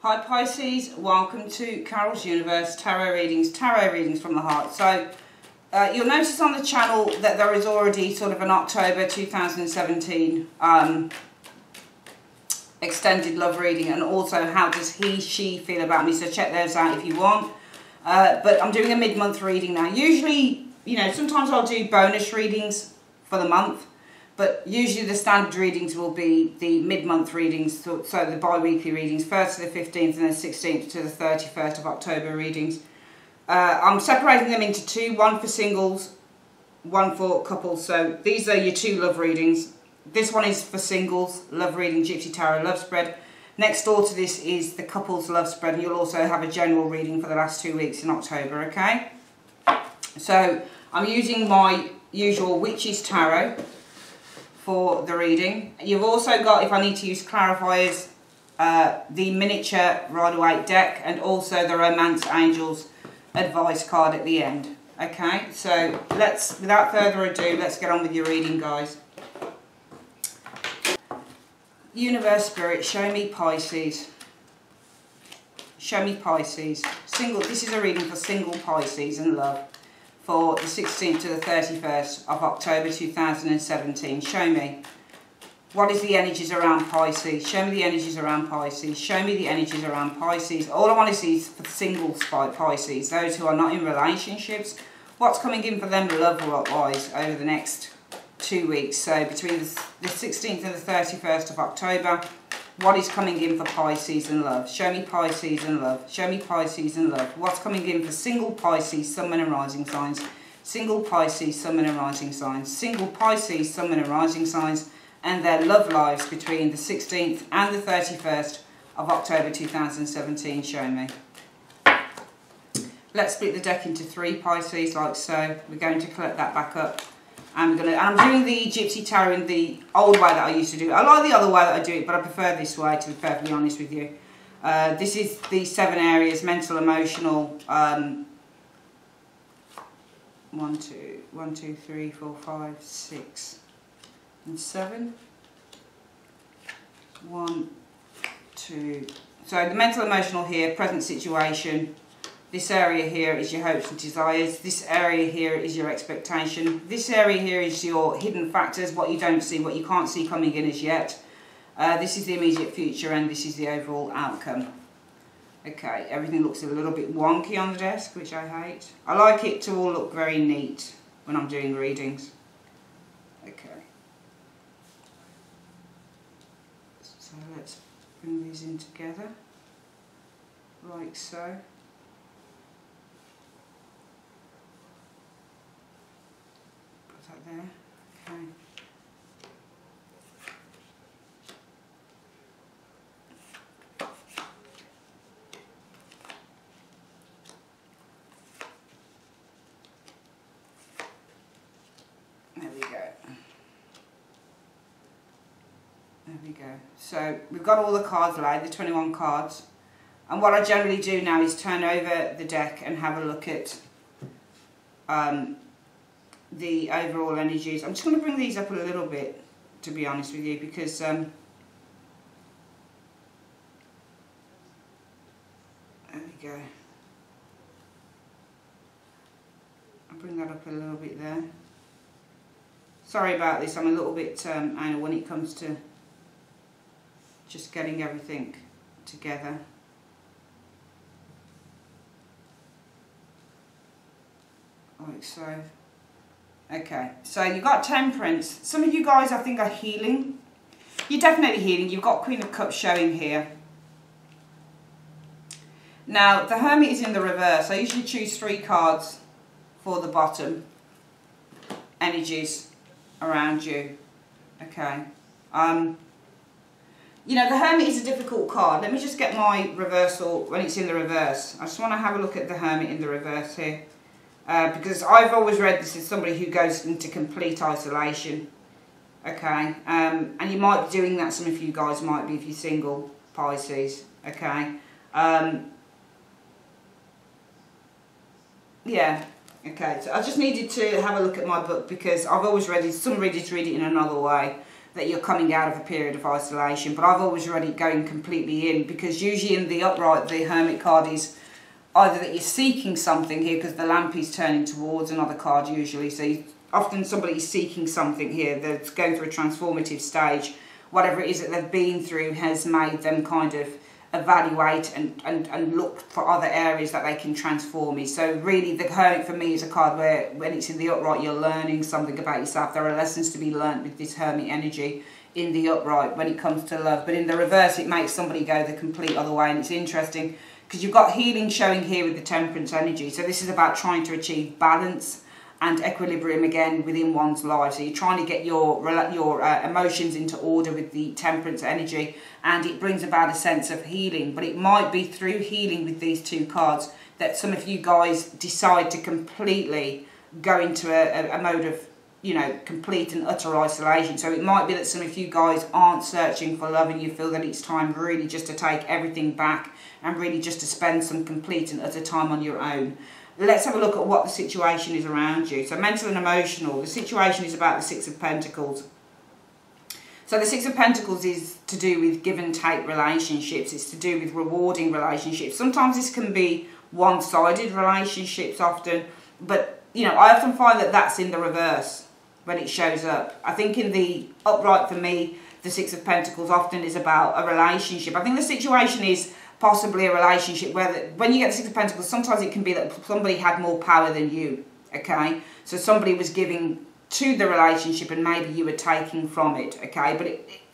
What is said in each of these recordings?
Hi Pisces, welcome to Carol's Universe Tarot readings from the heart. So you'll notice on the channel that there is already sort of an October 2017 extended love reading, and also how does she feel about me, so check those out if you want. But I'm doing a mid-month reading now. Usually, you know, sometimes I'll do bonus readings for the month, but usually the standard readings will be the mid-month readings, so the bi-weekly readings, 1st to the 15th and then 16th to the 31st of October readings. I'm separating them into two, one for singles, one for couples. So these are your two love readings. This one is for singles, love reading, Gypsy Tarot love spread. Next door to this is the couples love spread, and you'll also have a general reading for the last 2 weeks in October, okay? So I'm using my usual Witch's Tarot for the reading. You've also got, if I need to use clarifiers, the miniature Rider-Waite deck, and also the Romance Angels advice card at the end. Okay, so let's, without further ado, let's get on with your reading, guys. Universe Spirit, show me Pisces. Show me Pisces. Single. This is a reading for single Pisces in love, for the 16th to the 31st of October 2017. Show me. What is the energies around Pisces? Show me the energies around Pisces. Show me the energies around Pisces. All I want to see is for singles Pisces, those who are not in relationships. What's coming in for them love-wise over the next 2 weeks? So between the 16th and the 31st of October, what is coming in for Pisces and love? Show me Pisces and love. Show me Pisces and love. What's coming in for single Pisces, Sun, Moon and Rising signs? Single Pisces, Sun, Moon and Rising signs. Single Pisces, Sun, Moon and Rising signs, and their love lives between the 16th and the 31st of October 2017. Show me. Let's split the deck into three, Pisces, like so. We're going to collect that back up. I'm doing the Gypsy Tarot in the old way that I used to do it. I like the other way that I do it, but I prefer this way, to be perfectly honest with you. This is the 7 areas: mental, emotional, 1, 2, 3, 4, 5, 6, and 7. 1, 2. So the mental, emotional here, present situation. This area here is your hopes and desires. This area here is your expectation. This area here is your hidden factors, what you don't see, what you can't see coming in as yet. This is the immediate future, and this is the overall outcome. Okay, everything looks a little bit wonky on the desk, which I hate. I like it to all look very neat when I'm doing readings. Okay. So let's bring these in together, like so. There. Okay. There we go. There we go. So we've got all the cards laid, the 21 cards. And what I generally do now is turn over the deck and have a look at the overall energies. I'm just going to bring these up a little bit, to be honest with you, because there we go. I'll bring that up a little bit there. Sorry about this, I'm a little bit anal when it comes to just getting everything together. Like so. Okay, so you've got Temperance. Some of you guys, I think, are healing. You're definitely healing. You've got Queen of Cups showing here. Now, the Hermit is in the reverse. I usually choose 3 cards for the bottom energies around you. Okay. You know, the Hermit is a difficult card. Let me just get my reversal when it's in the reverse. I just want to have a look at the Hermit in the reverse here. Because I've always read this as somebody who goes into complete isolation. Okay, and you might be doing that, some of you guys might be if you're single, Pisces. Okay, yeah, okay, so I just needed to have a look at my book, because I've always read it, some readers read it in another way. that you're coming out of a period of isolation. But I've always read it going completely in, because usually in the upright, the Hermit card is either that you're seeking something here, because the lamp is turning towards another card usually. So often somebody's seeking something here that's going through a transformative stage. Whatever it is that they've been through has made them kind of evaluate and look for other areas that they can transform in. So really the Hermit for me is a card where when it's in the upright, you're learning something about yourself. There are lessons to be learned with this Hermit energy in the upright when it comes to love. But in the reverse, it makes somebody go the complete other way. And it's interesting because you've got healing showing here with the Temperance energy. So this is about trying to achieve balance and equilibrium again within one's life. So you're trying to get your emotions into order with the Temperance energy, and it brings about a sense of healing. But it might be through healing with these two cards that some of you guys decide to completely go into a mode of, you know, complete and utter isolation. So it might be that some of you guys aren't searching for love and you feel that it's time really just to take everything back and really just to spend some complete and utter time on your own. Let's have a look at what the situation is around you. So mental and emotional, the situation is about the Six of Pentacles. So the Six of Pentacles is to do with give and take relationships. It's to do with rewarding relationships. Sometimes this can be one-sided relationships often, but you know, I often find that that's in the reverse when it shows up. I think in the upright for me, the Six of Pentacles often is about a relationship. I think the situation is possibly a relationship where when you get the Six of Pentacles, sometimes it can be that somebody had more power than you, okay? So somebody was giving to the relationship and maybe you were taking from it, okay? But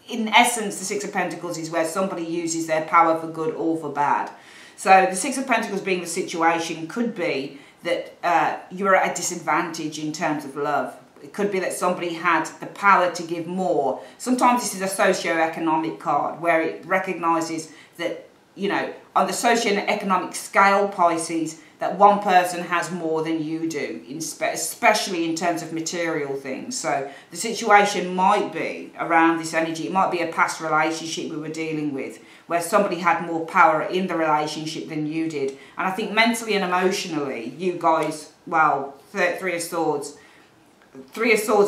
in essence, the Six of Pentacles is where somebody uses their power for good or for bad. So the Six of Pentacles being the situation could be that you're at a disadvantage in terms of love. It could be that somebody had the power to give more. Sometimes this is a socio-economic card where it recognises that, you know, on the socio-economic scale, Pisces, that one person has more than you do, especially in terms of material things. So the situation might be around this energy. It might be a past relationship we were dealing with where somebody had more power in the relationship than you did. And I think mentally and emotionally, you guys, well, Three of Swords,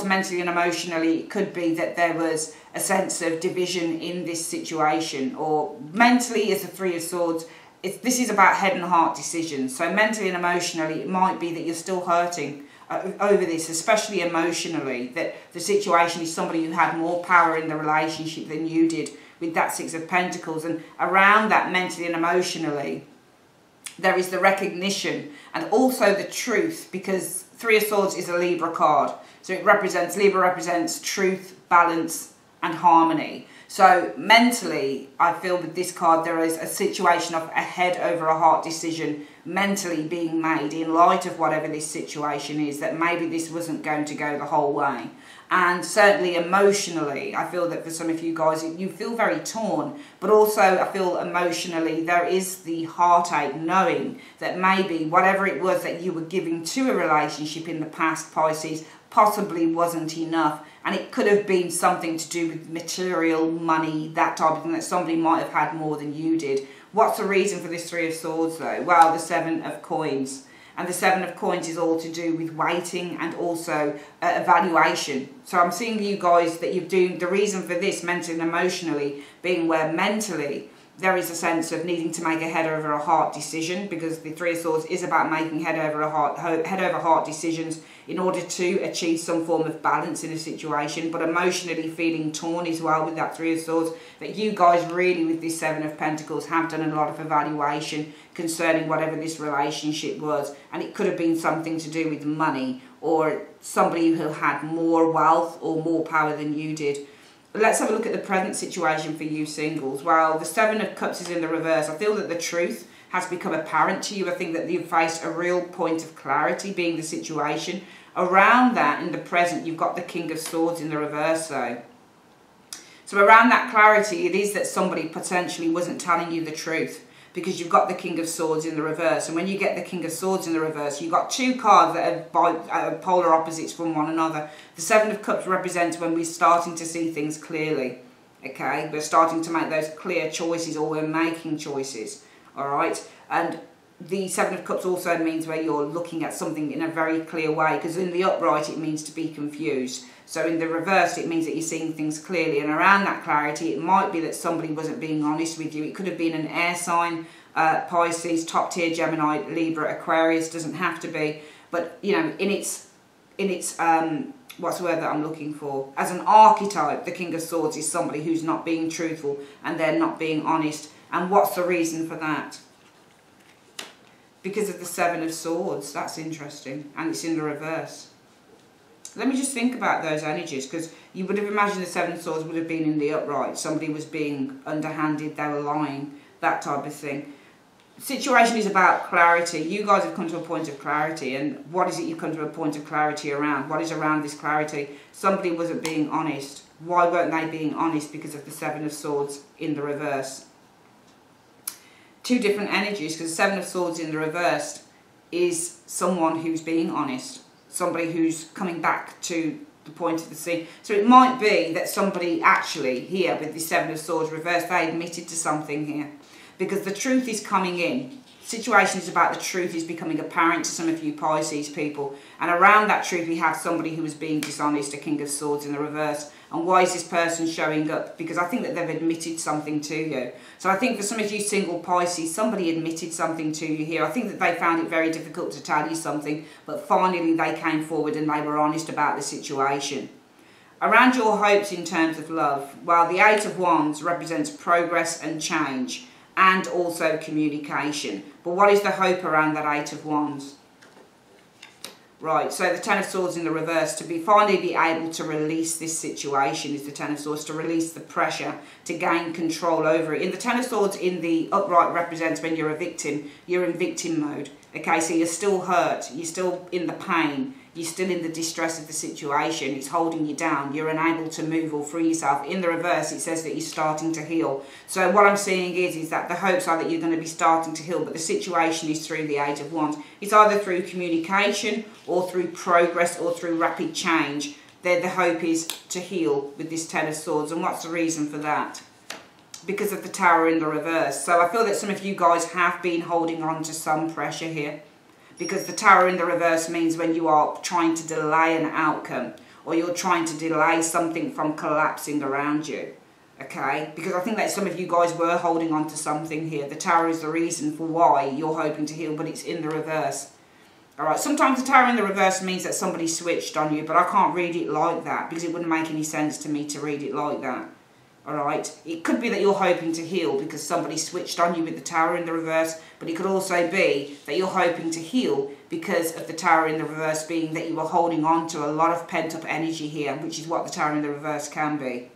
mentally and emotionally, it could be that there was a sense of division in this situation. Or mentally, as the Three of Swords, this is about head and heart decisions. So mentally and emotionally, it might be that you're still hurting over this, especially emotionally, that the situation is somebody who had more power in the relationship than you did with that Six of Pentacles. And around that, mentally and emotionally, there is the recognition and also the truth, because Three of Swords is a Libra card. So Libra represents truth, balance and harmony. So mentally, I feel with this card, there is a situation of a head over a heart decision mentally being made in light of whatever this situation is, that maybe this wasn't going to go the whole way. And certainly emotionally, I feel that for some of you guys, you feel very torn, but also I feel emotionally there is the heartache knowing that maybe whatever it was that you were giving to a relationship in the past, Pisces, possibly wasn't enough. And it could have been something to do with material, money, that type of thing, that somebody might have had more than you did. What's the reason for this Three of Swords though? Well, the Seven of Coins. And the Seven of Coins is all to do with waiting and also evaluation. So I'm seeing you guys that you're doing, the reason for this mentally and emotionally being where mentally there is a sense of needing to make a head over a heart decision, because the Three of Swords is about making head over heart decisions in order to achieve some form of balance in a situation, but emotionally feeling torn as well with that Three of Swords, that you guys really with this Seven of Pentacles have done a lot of evaluation concerning whatever this relationship was, and it could have been something to do with money or somebody who had more wealth or more power than you did. Let's have a look at the present situation for you singles. Well, the Seven of Cups is in the reverse. I feel that the truth has become apparent to you. I think that you've faced a real point of clarity being the situation. Around that, in the present, you've got the King of Swords in the reverse though. So around that clarity, it is that somebody potentially wasn't telling you the truth, because you've got the King of Swords in the reverse. And when you get the King of Swords in the reverse, you've got two cards that are polar opposites from one another. The Seven of Cups represents when we're starting to see things clearly, okay? We're starting to make those clear choices, or we're making choices, all right? And the Seven of Cups also means where you're looking at something in a very clear way, because in the upright it means to be confused. So in the reverse it means that you're seeing things clearly, and around that clarity it might be that somebody wasn't being honest with you. It could have been an air sign, Pisces, top tier Gemini, Libra, Aquarius, doesn't have to be, but you know, in its what's the word that I'm looking for? As an archetype, the King of Swords is somebody who's not being truthful and they're not being honest. And what's the reason for that? Because of the Seven of Swords. That's interesting. And it's in the reverse. Let me just think about those energies, because you would have imagined the Seven of Swords would have been in the upright. Somebody was being underhanded, they were lying, that type of thing. The situation is about clarity. You guys have come to a point of clarity, and what is it you've come to a point of clarity around? What is around this clarity? Somebody wasn't being honest. Why weren't they being honest? Because of the Seven of Swords in the reverse. Two different energies, because the Seven of Swords in the reverse is someone who's being honest, somebody who's coming back to the point of the scene. So it might be that somebody actually here with the Seven of Swords reversed, they admitted to something here, because the truth is coming in. Situation is about the truth is becoming apparent to some of you Pisces people, and around that truth we have somebody who was being dishonest, a King of Swords in the reverse. And why is this person showing up? Because I think that they've admitted something to you. So I think for some of you single Pisces, somebody admitted something to you here. I think that they found it very difficult to tell you something, but finally they came forward and they were honest about the situation. Around your hopes in terms of love, well, the Eight of Wands represents progress and change, and also communication. But what is the hope around that Eight of Wands? Right, so the Ten of Swords in the reverse, to finally be able to release this situation is the Ten of Swords, to release the pressure, to gain control over it. In the Ten of Swords in the upright represents when you're a victim, you're in victim mode. Okay, so you're still hurt, you're still in the pain, you're still in the distress of the situation, it's holding you down, you're unable to move or free yourself. In the reverse, it says that you're starting to heal. So what I'm seeing is that the hopes are that you're going to be starting to heal, but the situation is through the Eight of Wands. It's either through communication or through progress or through rapid change. The hope is to heal with this Ten of Swords. And what's the reason for that? Because of the Tower in the reverse. So I feel that some of you guys have been holding on to some pressure here, because the Tower in the reverse means when you are trying to delay an outcome, or you're trying to delay something from collapsing around you. Okay, because I think that some of you guys were holding on to something here. The Tower is the reason for why you're hoping to heal, but it's in the reverse. Alright, sometimes the Tower in the reverse means that somebody switched on you, but I can't read it like that, because it wouldn't make any sense to me to read it like that. Alright, it could be that you're hoping to heal because somebody switched on you with the Tower in the reverse, but it could also be that you're hoping to heal because of the Tower in the reverse being that you were holding on to a lot of pent-up energy here, which is what the Tower in the reverse can be.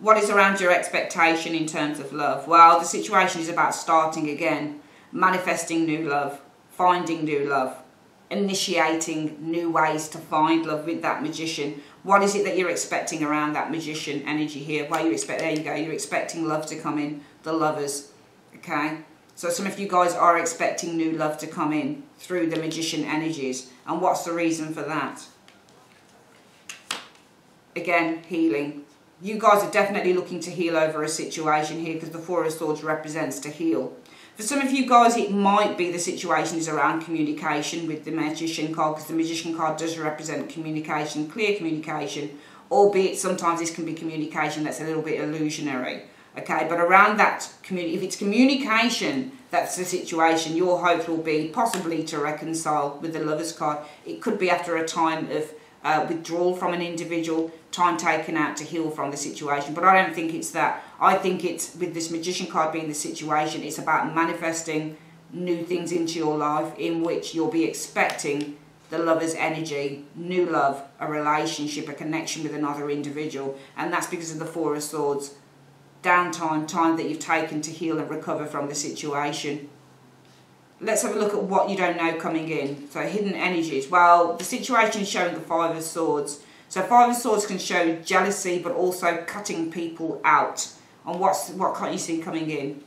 What is around your expectation in terms of love? Well, the situation is about starting again, manifesting new love, finding new love, initiating new ways to find love with that Magician. What is it that you're expecting around that Magician energy here? Well, you expect, there you go, you're expecting love to come in, the Lovers, okay? So some of you guys are expecting new love to come in through the Magician energies. And what's the reason for that? Again, healing. You guys are definitely looking to heal over a situation here, because the Four of Swords represents to heal. For some of you guys, it might be the situation is around communication with the Magician card, because the Magician card does represent communication, clear communication, albeit sometimes this can be communication that's a little bit illusionary. Okay, but around that, if it's communication, that's the situation. Your hopes will be possibly to reconcile with the Lovers card. It could be after a time of withdrawal from an individual, time taken out to heal from the situation. But I don't think it's that. I think it's, with this Magician card being the situation, it's about manifesting new things into your life in which you'll be expecting the Lover's energy, new love, a relationship, a connection with another individual. And that's because of the Four of Swords. Downtime, time that you've taken to heal and recover from the situation. Let's have a look at what you don't know coming in. So hidden energies. Well, the situation is showing the Five of Swords. So Five of Swords can show jealousy, but also cutting people out. And what can't you see coming in?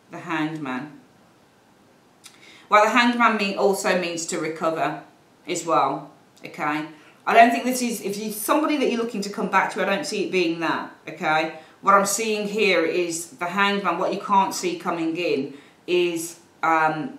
The Hanged Man. Well, the Hanged Man also means to recover as well. Okay. I don't think this is, if you're somebody that you're looking to come back to, I don't see it being that. Okay. What I'm seeing here is the Hanged Man, what you can't see coming in. is, I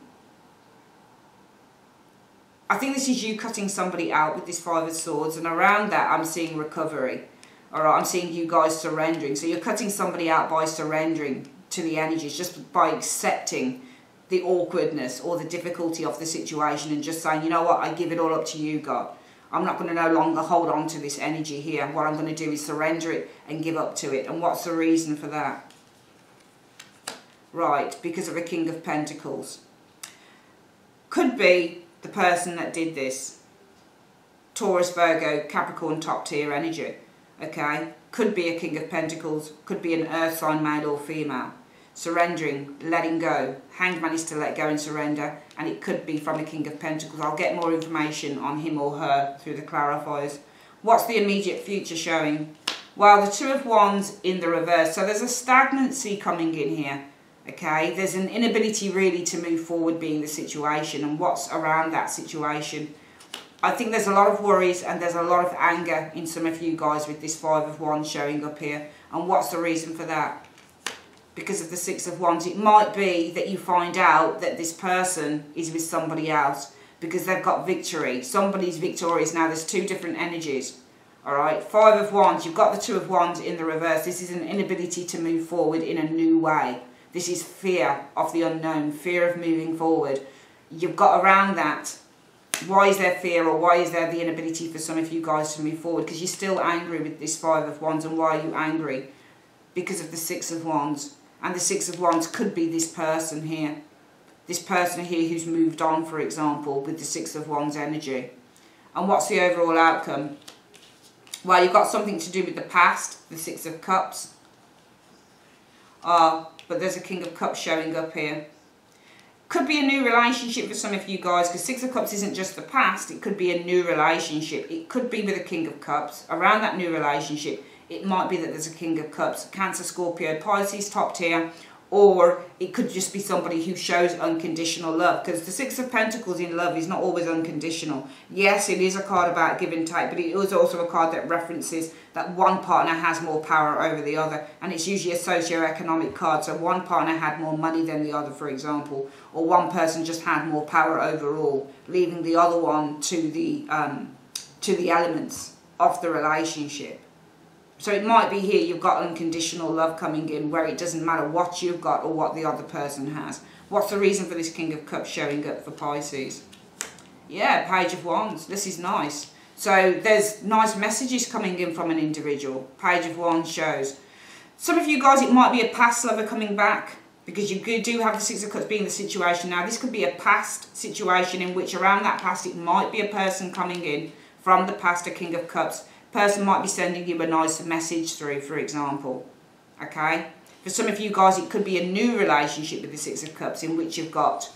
think this is you cutting somebody out with this Five of Swords, and around that I'm seeing recovery. Alright, I'm seeing you guys surrendering. So you're cutting somebody out by surrendering to the energies, just by accepting the awkwardness or the difficulty of the situation and just saying, you know what, I give it all up to you, God. I'm not going to no longer hold on to this energy here. What I'm going to do is surrender it and give up to it. And what's the reason for that? Right, because of a King of Pentacles. Could be the person that did this. Taurus, Virgo, Capricorn, top tier energy. Okay? Could be a King of Pentacles. Could be an earth sign, male or female. Surrendering, letting go. Hangman is to let go and surrender. And it could be from a King of Pentacles. I'll get more information on him or her through the clarifiers. What's the immediate future showing? Well, the Two of Wands in the reverse. So there's a stagnancy coming in here. Okay, there's an inability really to move forward being the situation, and what's around that situation. I think there's a lot of worries and there's a lot of anger in some of you guys with this Five of Wands showing up here. And what's the reason for that? Because of the Six of Wands. It might be that you find out that this person is with somebody else because they've got victory. Somebody's victorious. Now there's two different energies. Alright, Five of Wands, you've got the Two of Wands in the reverse. This is an inability to move forward in a new way. This is fear of the unknown, fear of moving forward. You've got around that. Why is there fear, or why is there the inability for some of you guys to move forward? Because you're still angry with this Five of Wands. And why are you angry? Because of the Six of Wands. And the Six of Wands could be this person here. This person here who's moved on, for example, with the Six of Wands energy. And what's the overall outcome? Well, you've got something to do with the past, the Six of Cups. But there's a King of Cups showing up here. Could be a new relationship for some of you guys, because Six of Cups isn't just the past. It could be a new relationship. It could be with a King of Cups. Around that new relationship, it might be that there's a King of Cups. Cancer, Scorpio, Pisces, top tier. Or it could just be somebody who shows unconditional love. Because the Six of Pentacles in love is not always unconditional. Yes, it is a card about give and take, but it is also a card that references that one partner has more power over the other. And it's usually a socio-economic card. So one partner had more money than the other, for example. Or one person just had more power overall, leaving the other one to the elements of the relationship. So it might be here you've got unconditional love coming in, where it doesn't matter what you've got or what the other person has. What's the reason for this King of Cups showing up for Pisces? Yeah, Page of Wands. This is nice. So there's nice messages coming in from an individual. Page of Wands shows. Some of you guys, it might be a past lover coming back, because you do have the Six of Cups being the situation. Now this could be a past situation in which around that past it might be a person coming in from the past, a King of Cups. Person might be sending you a nice message through, for example. Okay? For some of you guys, it could be a new relationship with the Six of Cups in which you've got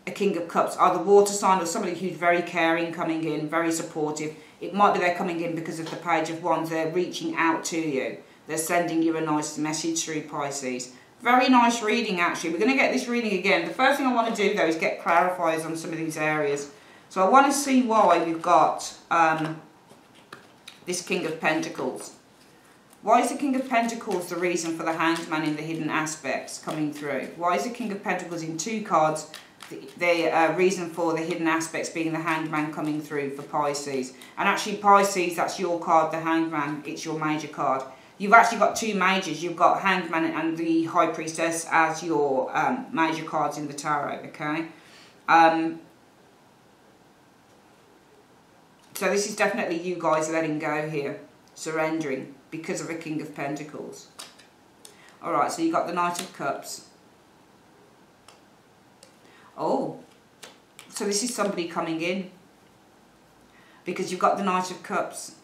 a King of Cups, either water sign or somebody who's very caring coming in, very supportive. It might be they're coming in because of the Page of Wands. They're reaching out to you. They're sending you a nice message through, Pisces. Very nice reading, actually. We're going to get this reading again. The first thing I want to do, though, is get clarifiers on some of these areas. So I want to see why we've got this King of Pentacles. Why is the King of Pentacles the reason for the Hanged Man in the hidden aspects coming through? Why is the King of Pentacles in two cards the reason for the hidden aspects being the Hanged Man coming through for Pisces? And actually Pisces, that's your card, the Hanged Man, it's your major card. You've actually got two majors. You've got Hanged Man and the High Priestess as your major cards in the tarot, okay? So this is definitely you guys letting go here, surrendering, because of a King of Pentacles. Alright, so you've got the Knight of Cups. Oh, so this is somebody coming in, because you've got the Knight of Cups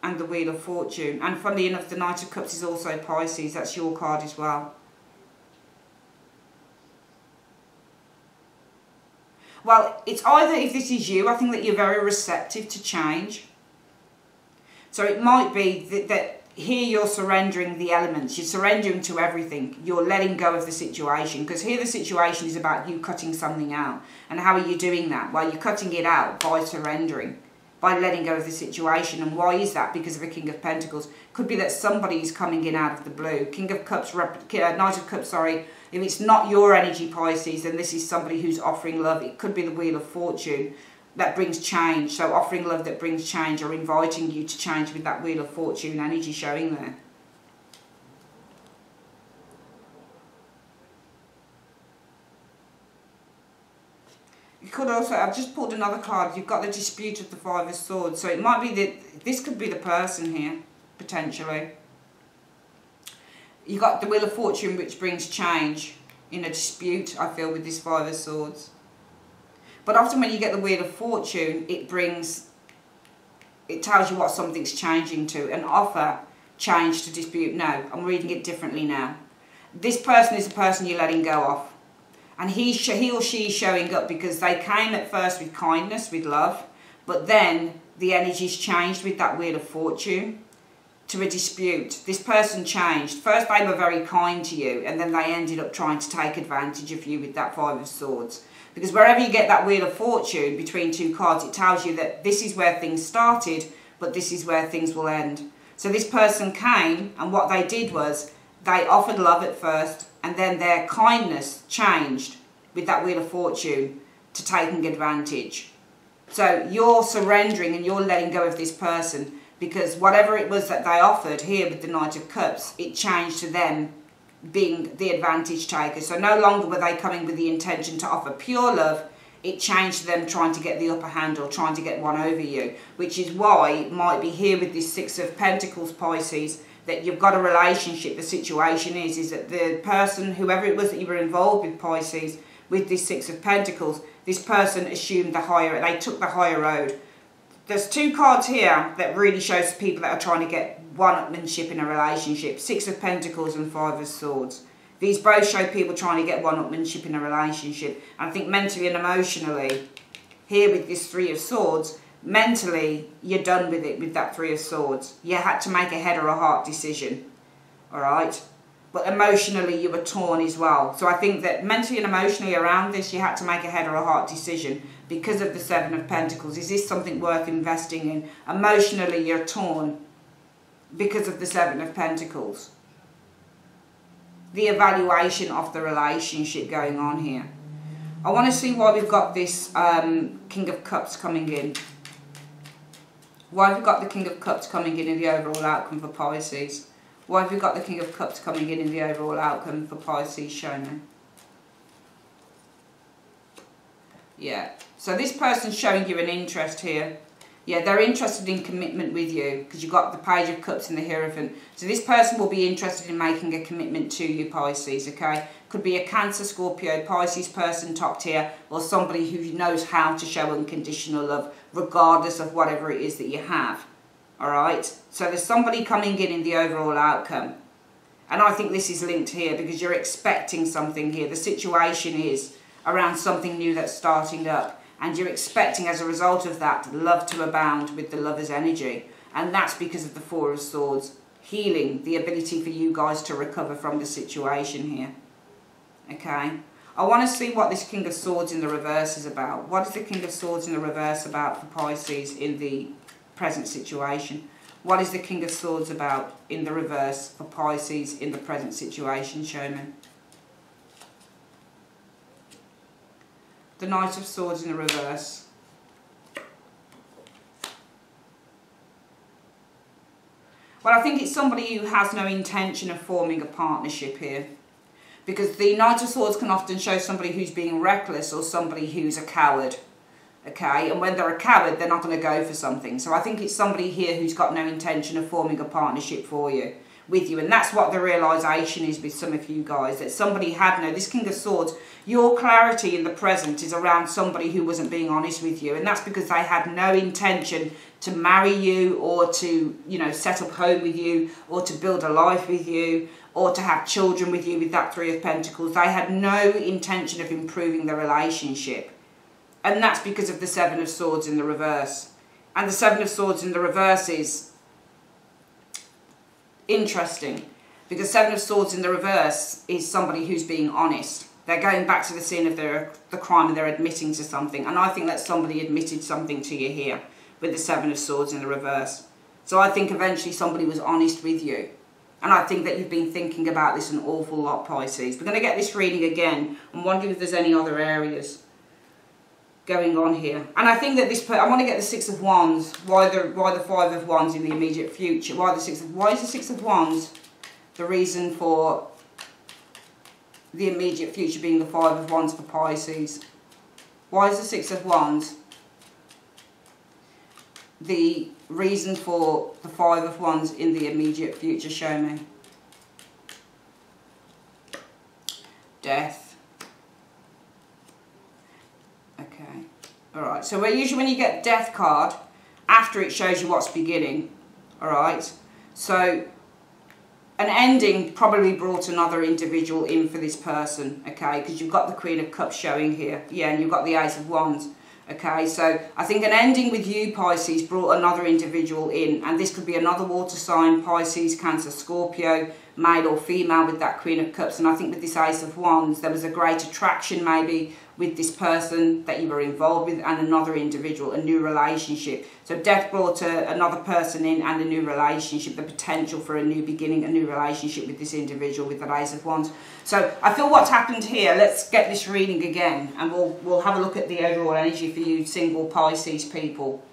and the Wheel of Fortune. And funnily enough, the Knight of Cups is also Pisces. That's your card as well. Well, it's either, if this is you, I think that you're very receptive to change. So it might be that here you're surrendering the elements. You're surrendering to everything. You're letting go of the situation. Because here the situation is about you cutting something out. And how are you doing that? Well, you're cutting it out by surrendering. by letting go of the situation. And why is that? Because of a King of Pentacles. Could be that somebody is coming in out of the blue. King of Cups, Knight of Cups, sorry. If it's not your energy, Pisces, then this is somebody who's offering love. It could be the Wheel of Fortune that brings change. So offering love that brings change, or inviting you to change with that Wheel of Fortune energy showing there. You could also, I've just pulled another card. You've got the dispute of the Five of Swords. So it might be that this could be the person here, potentially. You've got the Wheel of Fortune, which brings change in a dispute, I feel, with this Five of Swords. But often when you get the Wheel of Fortune, it tells you what something's changing to. An offer, change to dispute. No, I'm reading it differently now. This person is the person you're letting go of. And he or she is showing up because they came at first with kindness, with love. But then the energy's changed with that Wheel of Fortune to a dispute. This person changed. First they were very kind to you, and then they ended up trying to take advantage of you with that Five of Swords. Because wherever you get that Wheel of Fortune between two cards, it tells you that this is where things started, but this is where things will end. So this person came, and what they did was they offered love at first, and then their kindness changed with that Wheel of Fortune to taking advantage. So you're surrendering and you're letting go of this person, because whatever it was that they offered here with the Knight of Cups, it changed to them being the advantage taker. So no longer were they coming with the intention to offer pure love. It changed to them trying to get the upper hand or trying to get one over you, which is why it might be here with this Six of Pentacles, Pisces, that you've got a relationship. The situation is that the person, whoever it was that you were involved with, Pisces, with this Six of Pentacles, this person assumed they took the higher road. There's two cards here that really shows people that are trying to get one-upmanship in a relationship. Six of Pentacles and Five of Swords. These both show people trying to get one-upmanship in a relationship. And I think mentally and emotionally, here with this Three of Swords, mentally, you're done with it with that Three of Swords. You had to make a head or a heart decision. Alright? But emotionally, you were torn as well. So I think that mentally and emotionally around this, you had to make a head or a heart decision because of the Seven of Pentacles. Is this something worth investing in? Emotionally, you're torn because of the Seven of Pentacles. The evaluation of the relationship going on here. I want to see why we've got this King of Cups coming in. Why have we got the King of Cups coming in the overall outcome for Pisces? Why have we got the King of Cups coming in the overall outcome for Pisces? Show me. Yeah. So this person's showing you an interest here. Yeah, they're interested in commitment with you because you've got the Page of Cups and the Hierophant. So this person will be interested in making a commitment to you, Pisces, okay? Could be a Cancer, Scorpio, Pisces person topped here, or somebody who knows how to show unconditional love regardless of whatever it is that you have, all right? So there's somebody coming in the overall outcome. And I think this is linked here because you're expecting something here. The situation is around something new that's starting up. And you're expecting, as a result of that, love to abound with the Lover's energy. And that's because of the Four of Swords. Healing, the ability for you guys to recover from the situation here. Okay? I want to see what this King of Swords in the reverse is about. What is the King of Swords in the reverse about for Pisces in the present situation? What is the King of Swords about in the reverse for Pisces in the present situation? Show me. The Knight of Swords in the reverse. Well, I think it's somebody who has no intention of forming a partnership here. Because the Knight of Swords can often show somebody who's being reckless or somebody who's a coward. Okay? And when they're a coward, they're not going to go for something. So I think it's somebody here who's got no intention of forming a partnership with you. And that's what the realisation is with some of you guys. That somebody had this King of Swords, your clarity in the present is around somebody who wasn't being honest with you. And that's because they had no intention to marry you or to, set up home with you or to build a life with you or to have children with you with that Three of Pentacles. They had no intention of improving the relationship. And that's because of the Seven of Swords in the reverse. And the Seven of Swords in the reverse is interesting. Because Seven of Swords in the reverse is somebody who's being honest. They're going back to the scene of the crime and they're admitting to something. And I think that somebody admitted something to you here with the Seven of Swords in the reverse. So I think eventually somebody was honest with you. And I think that you've been thinking about this an awful lot, Pisces. We're going to get this reading again. I'm wondering if there's any other areas going on here. And I think that I want to get the Six of Wands. Why the Five of Wands in the immediate future? Why is the Six of Wands the reason for the immediate future being the Five of Wands for Pisces? Why is the Six of Wands the reason for the Five of Wands in the immediate future? Show me. Death. Okay. Alright. So usually when you get Death card, after it shows you what's beginning. Alright. So an ending probably brought another individual in for this person. Okay. Because you've got the Queen of Cups showing here. Yeah. And you've got the Ace of Wands. Okay, so I think an ending with you, Pisces, brought another individual in. And this could be another water sign, Pisces, Cancer, Scorpio, male or female with that Queen of Cups. And I think with this Ace of Wands, there was a great attraction maybe with this person that you were involved with and another individual, a new relationship. So death brought another person in and a new relationship, the potential for a new beginning, a new relationship with this individual with the Ace of Wands. So I feel what's happened here, let's get this reading again and we'll have a look at the overall energy for you single Pisces people.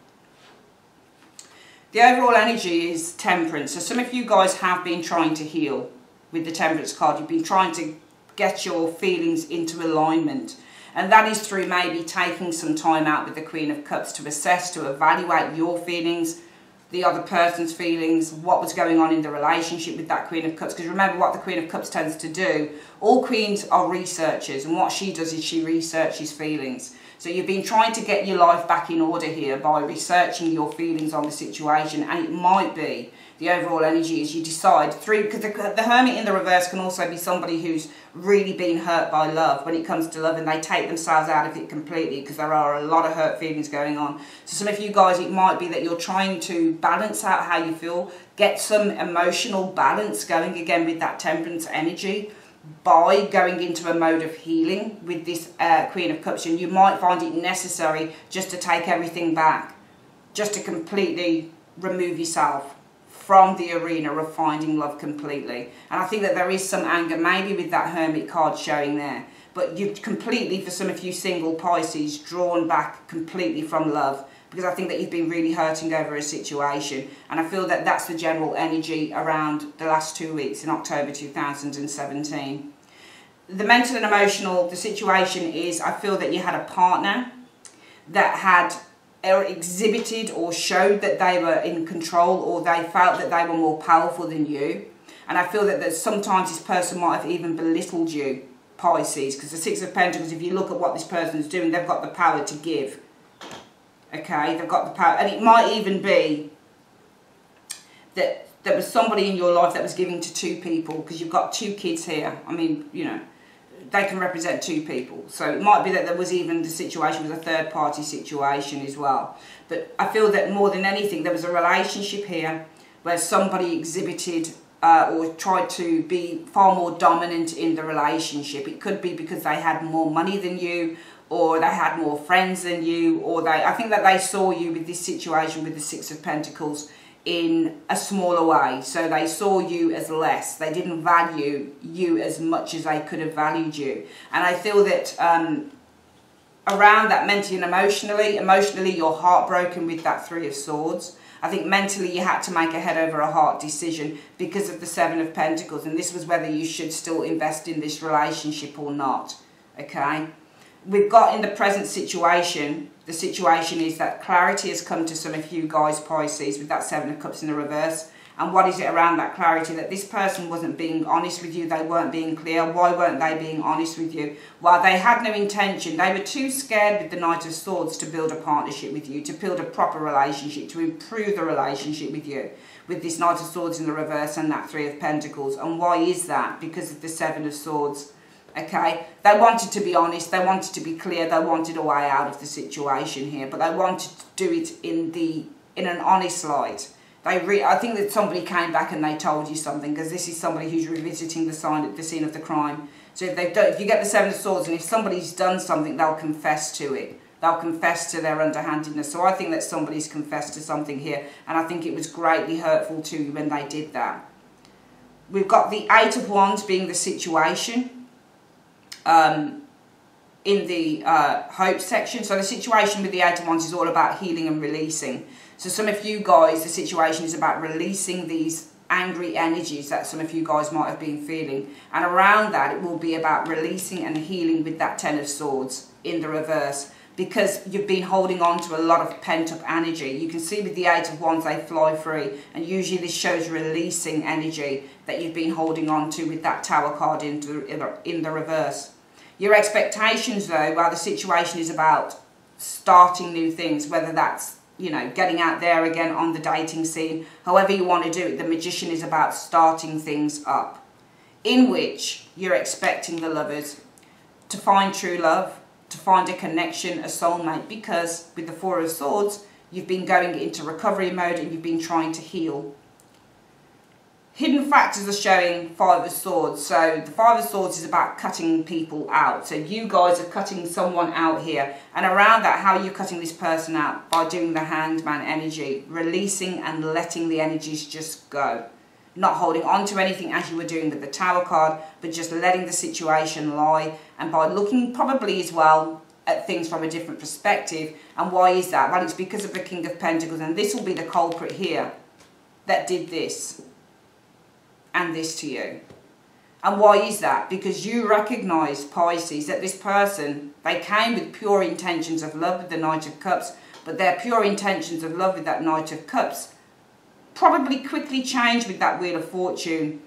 The overall energy is Temperance. So some of you guys have been trying to heal with the Temperance card. You've been trying to get your feelings into alignment. And that is through maybe taking some time out with the Queen of Cups to assess, to evaluate your feelings, the other person's feelings, what was going on in the relationship with that Queen of Cups. Because remember what the Queen of Cups tends to do. All queens are researchers, and what she does is she researches feelings. So you've been trying to get your life back in order here by researching your feelings on the situation, and it might be the overall energy is you decide through, because the Hermit in the reverse can also be somebody who's really been hurt by love when it comes to love, and they take themselves out of it completely because there are a lot of hurt feelings going on. So some of you guys, it might be that you're trying to balance out how you feel, get some emotional balance going again with that Temperance energy by going into a mode of healing with this Queen of Cups. And you might find it necessary just to take everything back, just to completely remove yourself from the arena of finding love completely. And I think that there is some anger maybe with that Hermit card showing there, but you've completely, for some of you single Pisces, drawn back completely from love, because I think that you've been really hurting over a situation. And I feel that that's the general energy around the last 2 weeks in October 2017. The mental and emotional, the situation is, I feel that you had a partner that had or exhibited or showed that they were in control, or they felt that they were more powerful than you. And I feel that sometimes this person might have even belittled you, Pisces, because the Six of Pentacles, if you look at what this person's doing, they've got the power to give. Okay, they've got the power. And it might even be that there was somebody in your life that was giving to two people, because you've got two kids here. I mean, you know, they can represent two people. So it might be that there was even the situation was a third party situation as well. But I feel that more than anything, there was a relationship here where somebody exhibited or tried to be far more dominant in the relationship. It could be because they had more money than you, or they had more friends than you, or I think that they saw you with this situation with the Six of Pentacles in a smaller way. So they saw you as less. They didn't value you as much as they could have valued you. And I feel that around that mentally and emotionally you're heartbroken with that Three of Swords. I think mentally you had to make a head over a heart decision because of the Seven of Pentacles, and this was whether you should still invest in this relationship or not. Okay, we've got in the present situation, the situation is that clarity has come to some of you guys, Pisces, with that Seven of Cups in the reverse. And what is it around that clarity? That this person wasn't being honest with you. They weren't being clear. Why weren't they being honest with you? Well, they had no intention. They were too scared with the Knight of Swords to build a partnership with you, to build a proper relationship, to improve the relationship with you, with this Knight of Swords in the reverse and that Three of Pentacles. And why is that? Because of the Seven of Swords. Okay, they wanted to be honest, they wanted to be clear, they wanted a way out of the situation here, but they wanted to do it in an honest light. I think that somebody came back and they told you something, because this is somebody who's revisiting the scene of the crime. So if you get the Seven of Swords, and if somebody's done something, they'll confess to it. they'll confess to their underhandedness. So I think that somebody's confessed to something here, and I think it was greatly hurtful to you when they did that. We've got the Eight of Wands being the situation in the hope section. So the situation with the Eight of Wands is all about healing and releasing. So some of you guys, the situation is about releasing these angry energies that some of you guys might have been feeling, and around that it will be about releasing and healing with that Ten of Swords in the reverse, because you've been holding on to a lot of pent-up energy. You can see with the Eight of Wands they fly free, and usually this shows releasing energy that you've been holding on to with that Tower card in the reverse. Your expectations though, well, the situation is about starting new things, whether that's, you know, getting out there again on the dating scene, however you want to do it. The Magician is about starting things up, in which you're expecting the lovers to find true love, to find a connection, a soulmate, because with the Four of Swords, you've been going into recovery mode and you've been trying to heal. Hidden factors are showing Five of Swords. So the Five of Swords is about cutting people out. So you guys are cutting someone out here. And around that, how are you cutting this person out? By doing the Hangman energy. Releasing and letting the energies just go. Not holding on to anything as you were doing with the Tower card, but just letting the situation lie. And by looking probably as well at things from a different perspective. And why is that? Well, it's because of the King of Pentacles. And this will be the culprit here that did this and this to you. And why is that? Because you recognise, Pisces, that this person, they came with pure intentions of love with the Knight of Cups, but their pure intentions of love with that Knight of Cups probably quickly changed with that Wheel of Fortune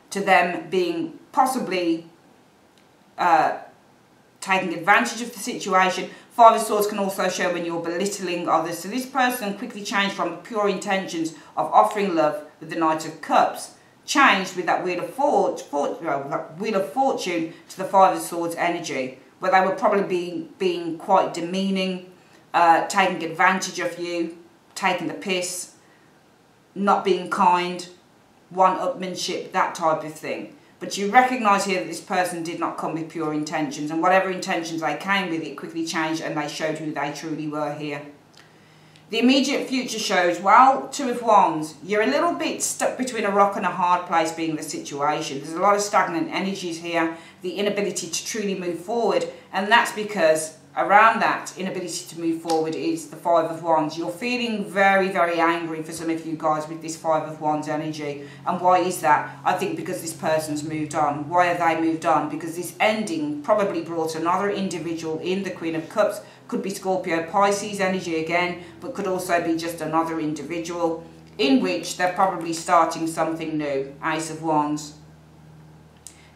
to them being possibly taking advantage of the situation. Five of Swords can also show when you're belittling others. So this person quickly changed from pure intentions of offering love with the Knight of Cups, changed with that Wheel of Fortune to the Five of Swords energy, where they were probably being quite demeaning, taking advantage of you, taking the piss, not being kind, one-upmanship, that type of thing. But you recognise here that this person did not come with pure intentions, and whatever intentions they came with, it quickly changed and they showed who they truly were here. The immediate future shows, well, Two of Wands, you're a little bit stuck between a rock and a hard place being the situation. There's a lot of stagnant energies here, the inability to truly move forward, and that's because around that inability to move forward is the Five of Wands. You're feeling very, very angry for some of you guys with this Five of Wands energy. And why is that? I think because this person's moved on. Why have they moved on? Because this ending probably brought another individual in, the Queen of Cups. Could be Scorpio, Pisces energy again, but could also be just another individual in which they're probably starting something new. Ace of Wands.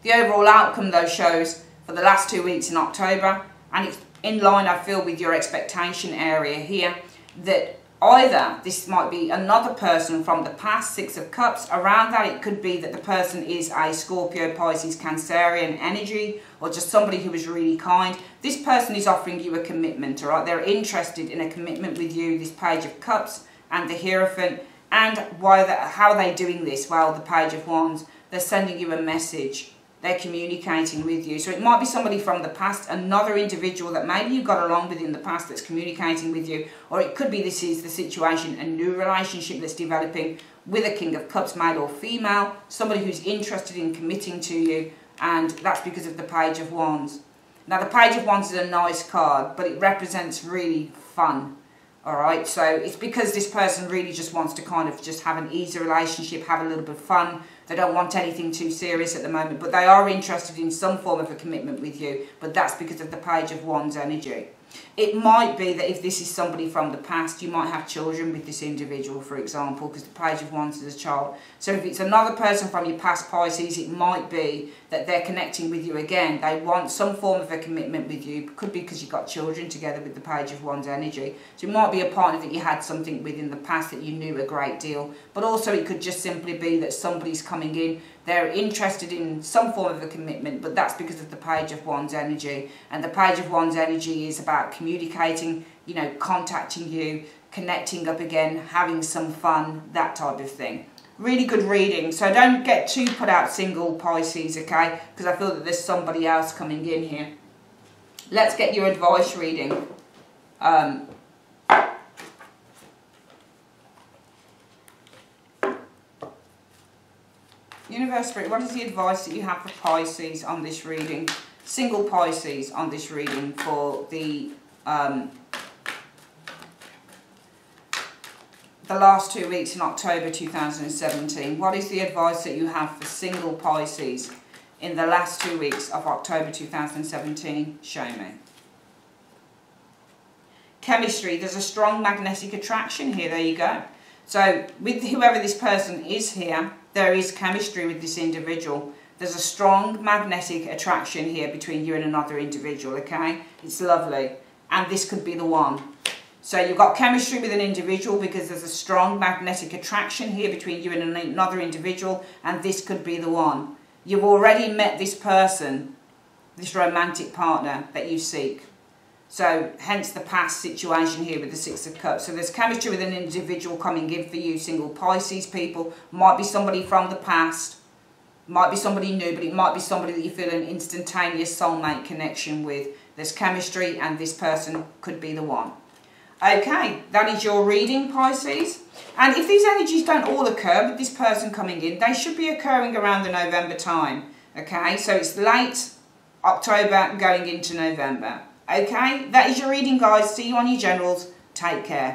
The overall outcome though shows for the last 2 weeks in October, and it's in line, I feel, with your expectation area here, that either this might be another person from the past, Six of Cups. Around that, it could be that the person is a Scorpio, Pisces, Cancerian energy, or just somebody who is really kind. This person is offering you a commitment, all right? They're interested in a commitment with you, this Page of Cups and the Hierophant. And how are they doing this? Well, the Page of Wands, they're sending you a message. They're communicating with you. So it might be somebody from the past, another individual that maybe you got along with in the past that's communicating with you. Or it could be this is the situation, a new relationship that's developing with a King of Cups, male or female. Somebody who's interested in committing to you, and that's because of the Page of Wands. Now the Page of Wands is a nice card, but it represents really fun. Alright, so it's because this person really just wants to kind of just have an easy relationship, have a little bit of fun. They don't want anything too serious at the moment, but they are interested in some form of a commitment with you, but that's because of the Page of Wands energy. It might be that if this is somebody from the past, you might have children with this individual, for example, because the Page of Wands is a child. So if it's another person from your past, Pisces, it might be that they're connecting with you again. They want some form of a commitment with you. It could be because you've got children together with the Page of Wands energy. So it might be a partner that you had something with in the past that you knew a great deal. But also it could just simply be that somebody's coming in. They're interested in some form of a commitment, but that's because of the Page of Wands energy. And the Page of Wands energy is about communicating, you know, contacting you, connecting up again, having some fun, that type of thing. Really good reading. So don't get too put out single, Pisces, okay? Because I feel that there's somebody else coming in here. Let's get your advice reading. Universe Spirit, what is the advice that you have for Pisces on this reading? Single Pisces on this reading for the last 2 weeks in October 2017. What is the advice that you have for single Pisces in the last 2 weeks of October 2017? Show me. Chemistry. There's a strong magnetic attraction here. There you go. So with whoever this person is here, there is chemistry with this individual. There's a strong magnetic attraction here between you and another individual, okay? It's lovely. And this could be the one. So you've got chemistry with an individual because there's a strong magnetic attraction here between you and another individual, and this could be the one. You've already met this person, this romantic partner that you seek. So hence the past situation here with the Six of Cups. So there's chemistry with an individual coming in for you, single Pisces people. Might be somebody from the past, might be somebody new, but it might be somebody that you feel an instantaneous soulmate connection with. There's chemistry and this person could be the one. Okay, that is your reading, Pisces. And if these energies don't all occur with this person coming in, they should be occurring around the November time. Okay, so it's late October going into November. Okay, that is your reading, guys. See you on your generals. Take care.